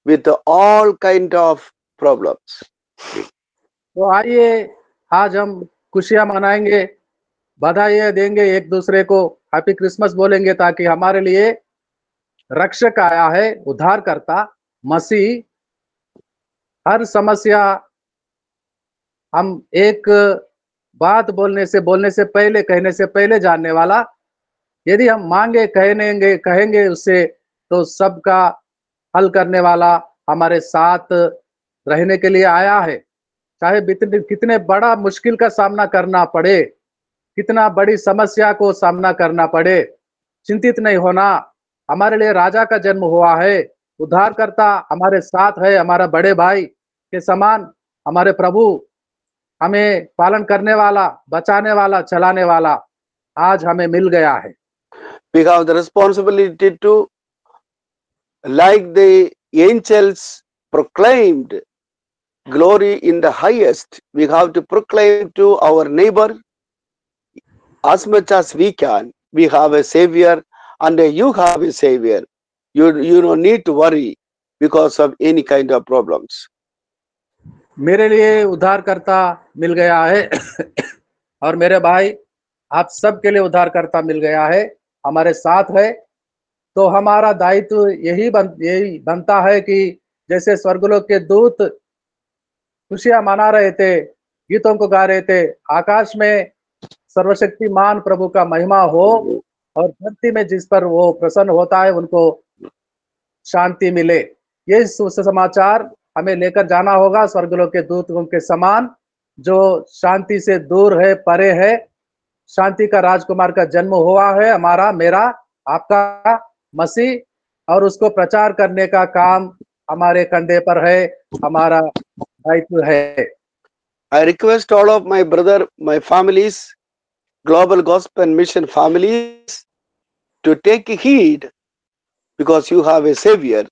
with all kind of problems.
तो आइए आज हम खुशियां मनाएंगे, बधाई देंगे एक दूसरे को, हैप्पी क्रिसमस बोलेंगे ताकि हमारे लिए रक्षक आया है, उद्धार करता मसीह। हर समस्या हम एक बात बोलने से पहले, कहने से पहले जानने वाला, यदि हम मांगे कहेंगे उससे, तो सबका हल करने वाला हमारे साथ रहने के लिए आया है। चाहे कितने बड़ा मुश्किल का सामना करना पड़े, कितना बड़ी समस्या को सामना करना पड़े, चिंतित नहीं होना। हमारे लिए राजा का जन्म हुआ है, उद्धारकर्ता हमारे साथ है, हमारा बड़े भाई के समान हमारे प्रभु, हमें पालन करने वाला, बचाने वाला, चलाने वाला आज हमें मिल गया है।
We have the responsibility to, like the angels proclaimed glory in the highest, we have to proclaim to our neighbor as much as we can. We have a Savior, and you have a Savior. You don't need to worry because of any kind of problems.
मेरे लिए उद्धारकर्ता मिल गया है और मेरे भाई आप सबके लिए उद्धारकर्ता मिल गया है, हमारे साथ है। तो हमारा दायित्व यही बनता है कि जैसे स्वर्गलोक के दूत खुशियां मना रहे थे, गीतों को गा रहे थे, आकाश में सर्वशक्तिमान प्रभु का महिमा हो और धरती में जिस पर वो प्रसन्न होता है उनको शांति मिले। ये सुसमाचार हमें लेकर जाना होगा स्वर्गलोक के दूतों के समान, जो शांति से दूर है, परे है। शांति का राजकुमार का जन्म हुआ है, हमारा, मेरा, आपका मसीह, और उसको प्रचार करने का काम हमारे कंधे पर है, हमारा दायित्व है।
I request all of my brother, my families, Global Gospel Mission families, to take heed because you have a Savior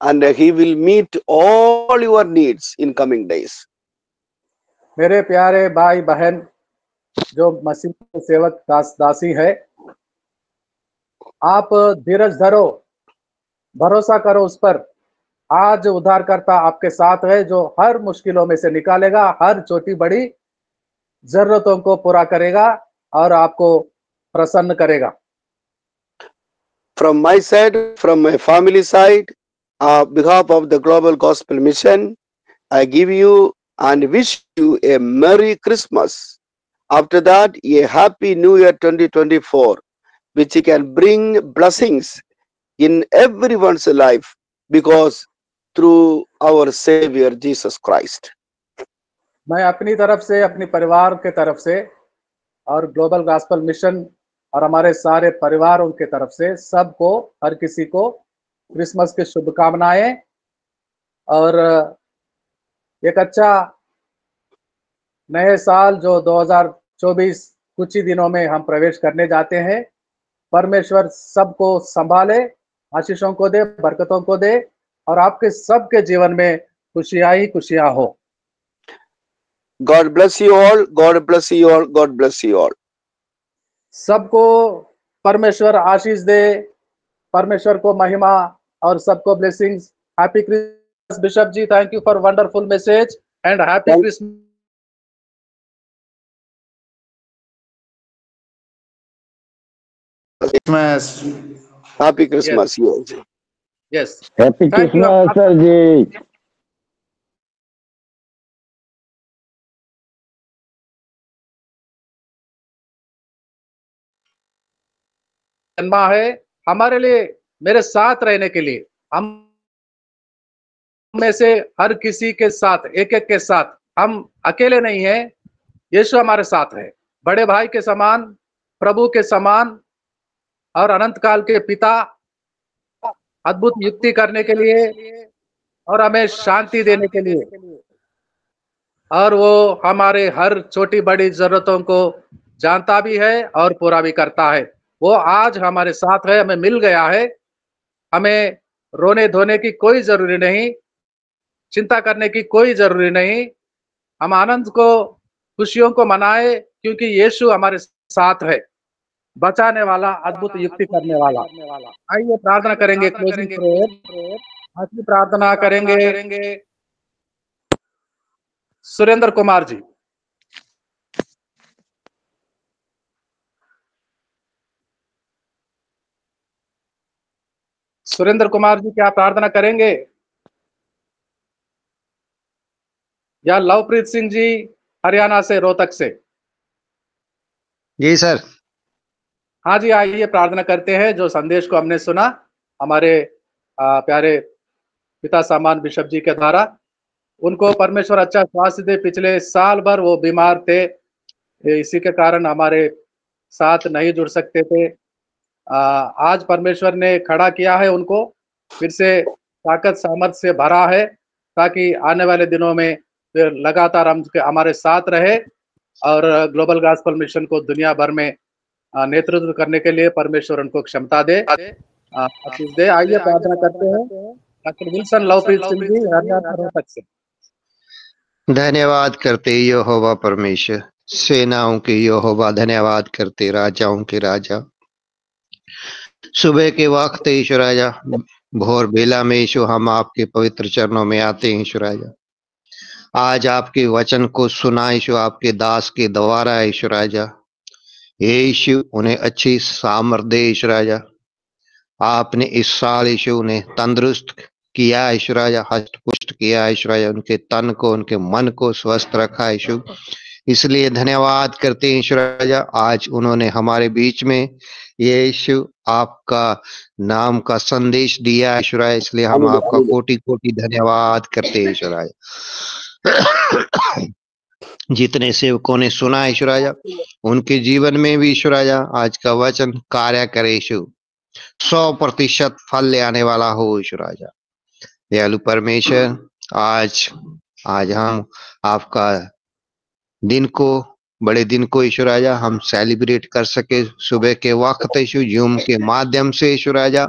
and He will meet all your needs in coming days.
मेरे प्यारे भाई बहन जो मसीह के सेवक दासी है, आप धीरज धरो, भरोसा करो उस पर। आज उद्धारकर्ता आपके साथ है जो हर मुश्किलों में से निकालेगा, हर छोटी बड़ी जरूरतों को पूरा करेगा और आपको प्रसन्न करेगा।
From my side, from my family side, on behalf of the Global Gospel Mission, I give you and wish you a Merry Christmas. After that, a Happy New Year 2024, which can bring blessings in everyone's life because through our Savior Jesus Christ.
मैं अपनी तरफ से, अपनी परिवार के तरफ से और ग्लोबल गॉस्पेल मिशन और हमारे सारे परिवारों के तरफ से सबको, हर किसी को क्रिसमस की शुभकामनाएं और एक अच्छा नए साल जो 2024 कुछ ही दिनों में हम प्रवेश करने जाते हैं। परमेश्वर सबको संभाले, आशीषों को दे, बरकतों को दे और आपके सबके जीवन में खुशियां ही खुशियां हो।
God bless you all. God bless you all. God bless you all.
सबको परमेश्वर आशीष दे, परमेश्वर को महिमा और सबको blessings. Happy Christmas bishop ji, thank you for wonderful message and happy Christmas.
Happy Christmas, yes.
Yes.
Happy
Thank you.
Christmas sir ji.
जन्मा है हमारे लिए, मेरे साथ रहने के लिए। हम में से हर किसी के साथ, एक एक के साथ, हम अकेले नहीं हैं, यीशु हमारे साथ है, बड़े भाई के समान, प्रभु के समान और अनंत काल के पिता, अद्भुत युक्ति करने के लिए और हमें शांति देने के लिए, और वो हमारे हर छोटी बड़ी जरूरतों को जानता भी है और पूरा भी करता है। वो आज हमारे साथ है, हमें मिल गया है। हमें रोने धोने की कोई जरूरी नहीं, चिंता करने की कोई जरूरी नहीं। हम आनंद को, खुशियों को मनाए, क्योंकि यीशु हमारे साथ है, बचाने वाला, अद्भुत युक्ति करने वाला। आइए प्रार्थना करेंगे, क्लोजिंग प्रेयर। आखिरी प्रार्थना करेंगे सुरेंद्र कुमार जी। सुरेंद्र कुमार जी, क्या प्रार्थना करेंगे? या लवप्रीत सिंह जी, हरियाणा से, रोहतक से?
जी सर।
हाँ जी, आइए प्रार्थना करते हैं। जो संदेश को हमने सुना हमारे प्यारे पिता सामान बिशप जी के द्वारा, उनको परमेश्वर अच्छा स्वास्थ्य दे। पिछले साल भर वो बीमार थे, इसी के कारण हमारे साथ नहीं जुड़ सकते थे। आज परमेश्वर ने खड़ा किया है उनको, फिर से ताकत सामर्थ्य से भरा है, ताकि आने वाले दिनों में फिर लगातार हम हमारे साथ रहे और ग्लोबल गॉस्पेल मिशन को दुनिया भर में नेतृत्व करने के लिए परमेश्वर उनको क्षमता दे, आशीष दे। आइए प्रार्थना करते हैं। डॉक्टर विल्सन लवप्रीत सिंह जी, हरियाणा रोहतक से।
धन्यवाद करते यहोवा परमेश्वर, सेनाओं के यहोवा, धन्यवाद करते राजाओं के राजा। सुबह के वक्त ईश्वर राजा, भोर बेला में ईश्वर हम आपके पवित्र चरणों में आते हैं ईश्वर राजा। आज आपके वचन को सुना ईश्वर आपके दास के द्वारा ईश्वर राजा। यीशु उन्हें अच्छी सामर्थ्य दे ईश्वर राजा। आपने इस साल यीशु उन्हें तंदुरुस्त किया ईश्वर राजा, हष्ट पुष्ट किया ईश्वर राजा, उनके तन को, उनके मन को स्वस्थ रखा ईशु। इसलिए धन्यवाद करते हैं ईश्वर राजा। आज उन्होंने हमारे बीच में यीशु आपका नाम का संदेश दिया ईश्वर राजा, इसलिए हम आपका कोटि कोटि धन्यवाद करते हैं ईश्वर राजा। जितने सेवकों ने सुना ईश्वर राजा, उनके जीवन में भी ईश्वर राजा आज का वचन कार्य करे ईशु, 100% फल ले आने वाला हो ईश्वर राजा। दयालु परमेश्वर, आज हम आपका दिन को, बड़े दिन को ईश्वर राजा हम सेलिब्रेट कर सके सुबह के वक्त ईशु, जूम के माध्यम से ईश्वर राजा।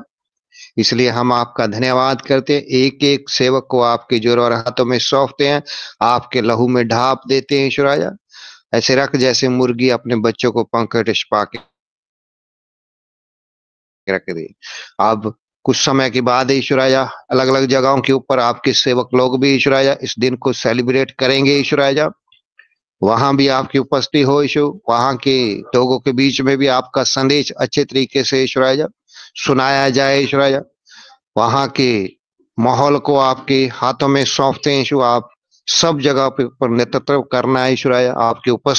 इसलिए हम आपका धन्यवाद करते हैं। एक एक सेवक को आपके जोर और हाथों में सौंपते हैं, आपके लहू में ढाप देते हैं ईश्वर राजा। ऐसे रख जैसे मुर्गी अपने बच्चों को पंख छिपा के रख दे। अब कुछ समय के बाद ईश्वर राजा अलग अलग जगहों के ऊपर आपके सेवक लोग भी ईश्वर राजा इस दिन को सेलिब्रेट करेंगे ईश्वर राजा। वहां भी आपकी उपस्थिति हो ईशु, वहां के लोगों के बीच में भी आपका संदेश अच्छे तरीके से ईश्वर राजा सुनाया जाए ईश्वर राजा। वहां के माहौल को आपके हाथों में सौंपते हैं ईशु। आप सब जगह पर नेतृत्व करना है ईश्वर राजा। आपकी उपस्थिति